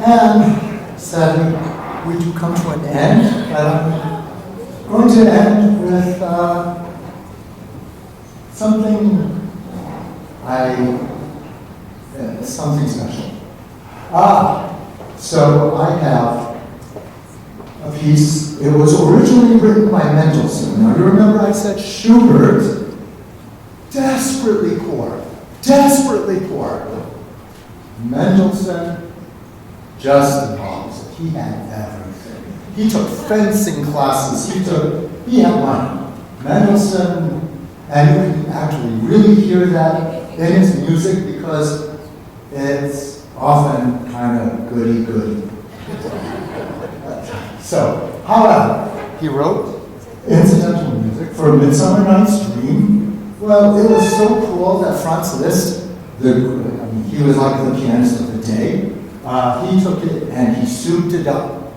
And sadly, we do come to an end, but I'm going to end with something something special. So I have a piece. It was originally written by Mendelssohn. Now you remember I said Schubert, desperately poor. Mendelssohn, just the opposite. He had everything. He took fencing classes. He had money. Mendelssohn, and you can actually really hear that in his music because it's often kind of goody-goody. So, however, he wrote incidental music for Midsummer Night's Dream. Well, it was so cool that Franz Liszt, he was like the pianist of the day, he took it and he souped it up.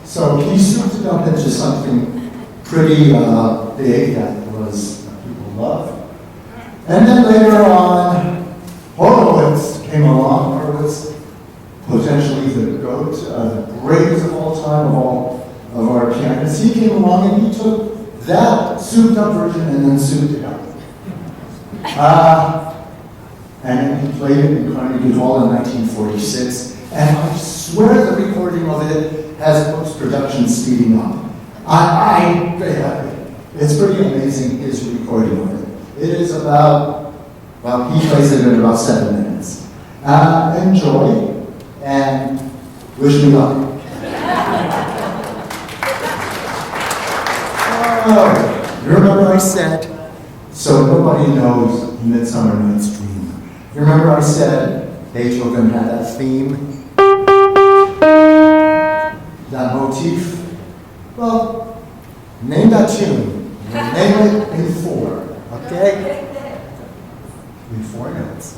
So he souped it up into something pretty big that was people loved. And then later on, Horowitz came along. Horowitz, potentially the GOAT, the greatest of all time of our pianists. He came along and he took that souped up version and then souped it up. And he played it in Carnegie Hall in 1946. And I swear the recording of it has post-production speeding up. It's pretty amazing, his recording of it. It is about, well, he plays it in about 7 minutes. Enjoy, and wish me luck. You remember I said, so nobody knows Midsummer Night's Dream. You remember I said Beethoven had that theme? That motif? Well, name that tune. Name it in 4, okay? In 4 notes.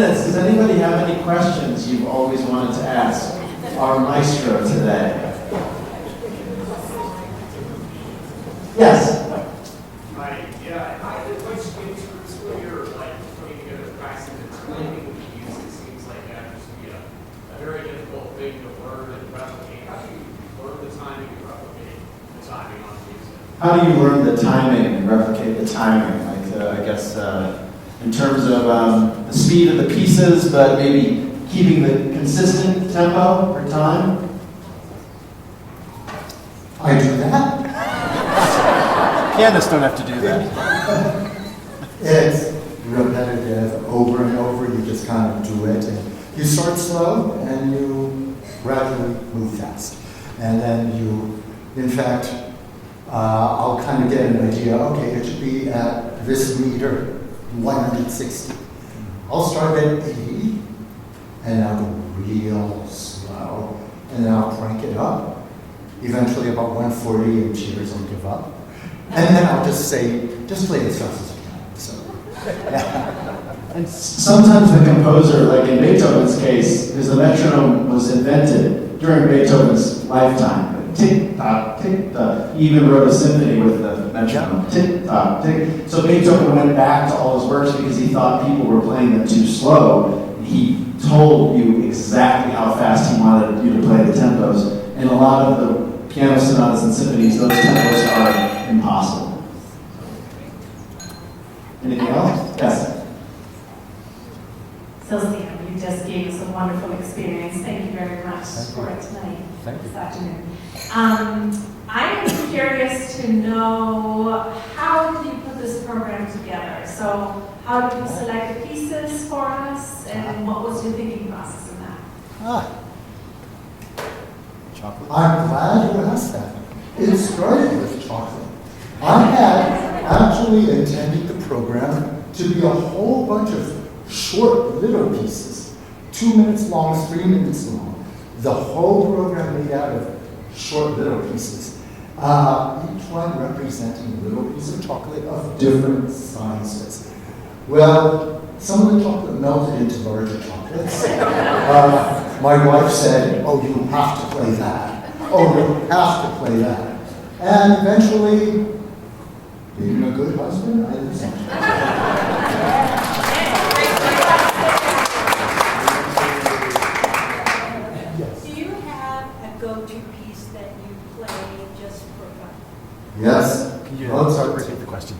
minutes. Does anybody have any questions you've always wanted to ask our maestro today? Yes? Hi, yeah, I had a question in terms when you're like putting together practice and timing of the use. It seems like that must be a very difficult thing to learn and replicate. How do you learn the timing and replicate the timing on the music? How do you learn the timing and replicate the timing? Like, I guess, in terms of the speed of the pieces, but maybe keeping the consistent tempo or time? I do that. Pianists don't have to do that. It's repetitive over and over. You just kind of do it. And you start slow and you gradually move fast. And then you, in fact, I'll kind of get an idea. Okay, it should be at this meter, 160. I'll start at 80 and I'll go real slow. And then I'll crank it up. Eventually about 140 and cheers, I'll give up. And then I'll just say, just play as fast as you can. So, yeah. And sometimes the composer, like in Beethoven's case, because the metronome was invented during Beethoven's lifetime. Tick tock, tick tock. He even wrote a symphony with the metronome. Tick tock, tick. So Beethoven went back to all his works because he thought people were playing them too slow. He told you exactly how fast he wanted you to play the tempos. And a lot of the piano sonatas and symphonies, those tempos are impossible. Anything else? Yes. Sylvia, you just gave us a wonderful experience. Thank you very much for it tonight, this afternoon. I am curious to know, how did you put this program together? So how did you select the pieces for us, and what was your thinking process in that? I'm glad you asked that. It started with chocolate. I had actually intended the program to be a whole bunch of short little pieces, 2 minutes long, 3 minutes long. The whole program made out of short little pieces. Each one representing a little piece of chocolate of different sizes. Well, some of the chocolate melted into larger chocolates. My wife said, oh, you have to play that. Oh, you have to play that. And eventually, being a good husband, I listened. Yes. Do you have a go-to piece that you play just for fun? Yes. Mozart, repeat the question.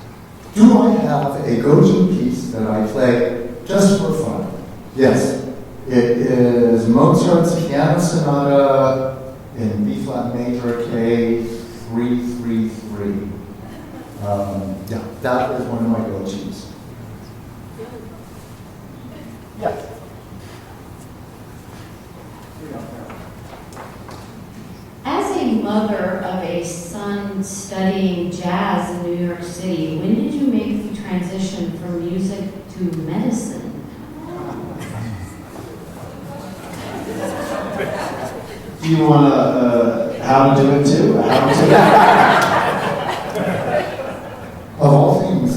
Do I have a go-to piece that I play just for fun? Yes. It is Mozart's Piano Sonata in B-flat major K333. Yeah, that is one of my go-tos. Yeah. As a mother of a son studying jazz in New York City, when did you make the transition from music to medicine? Do you want to, how to do it too? How to do it? Of all things,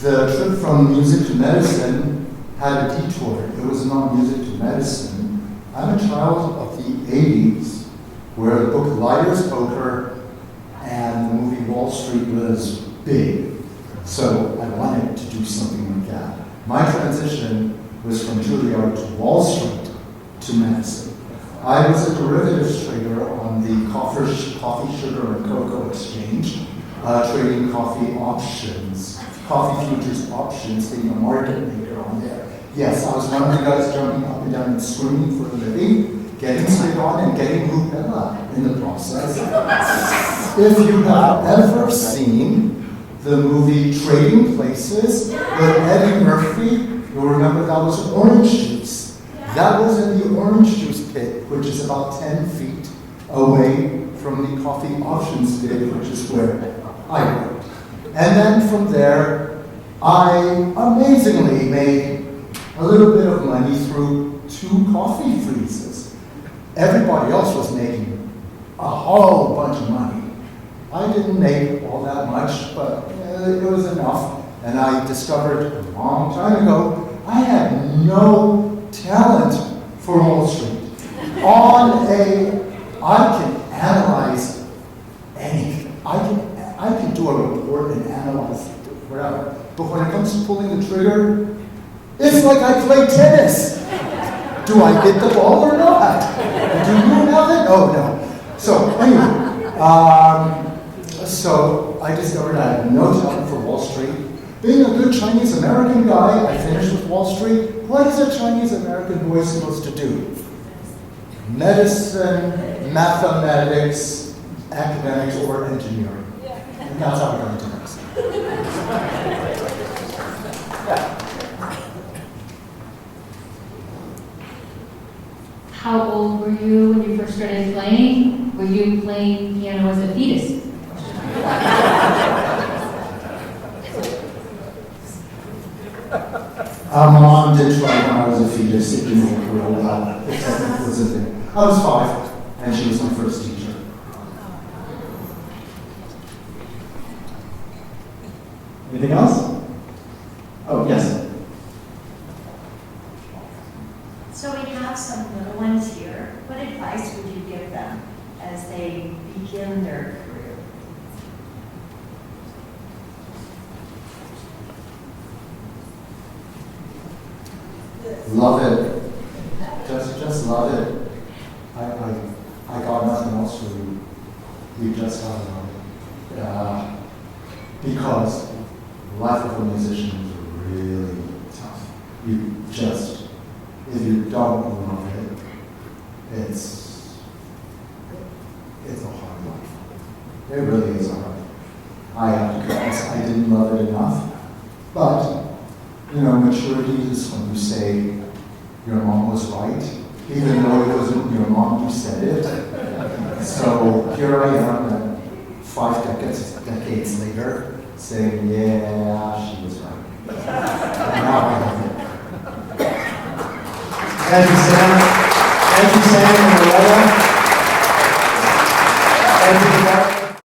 the trip from music to medicine had a detour. It was not music to medicine. I'm a child of the 80s, where the book Liar's Poker and the movie Wall Street was big. So I wanted to do something like that. My transition was from Juilliard to Wall Street to medicine. I was a derivatives trader on the coffee, sugar, and cocoa exchange, trading coffee options, coffee futures options, being a market maker on there. Yes, I was one of the guys jumping up and down and screaming for a living, getting spit on and getting rubella in the process. If you have ever seen the movie Trading Places with Eddie Murphy, you'll remember that was orange juice. That was in the orange juice pit, which is about 10 feet away from the coffee options pit, which is where I worked. And then from there, I amazingly made a little bit of money through 2 coffee freezes. Everybody else was making a whole bunch of money. I didn't make all that much, but it was enough. And I discovered a long time ago, I had no talent for Wall Street. I can analyze anything. I can do a report and analyze whatever. But when it comes to pulling the trigger, it's like I play tennis. Do I hit the ball or not? Do you have it? Oh, no. So anyway, so I discovered I had no talent for Wall Street. Being a good Chinese American guy, I finished with Wall Street. What is a Chinese American boy supposed to do? Medicine, mathematics, academics, or engineering. And that's how I got into medicine. How old were you when you first started playing? Were you playing piano as a fetus? Mom did try when I was a fetus. It didn't work real well. It was a thing. I was 5, and she was my first teacher. Anything else? Oh, yes. So we have some little ones here. What advice would you give them as they begin their career? Love it. Just love it. I got nothing else for you. You just gotta love it. Because life of a musician is really tough. If you don't love it, it's a hard life. It really is a hard life. I have to confess, I didn't love it enough. But, maturity is when you say your mom was right, even though it wasn't your mom who said it. So here I am, 5 decades later, saying, yeah, she was right. And now I love it. Thank you, Sam. Thank you, Sam and Loretta.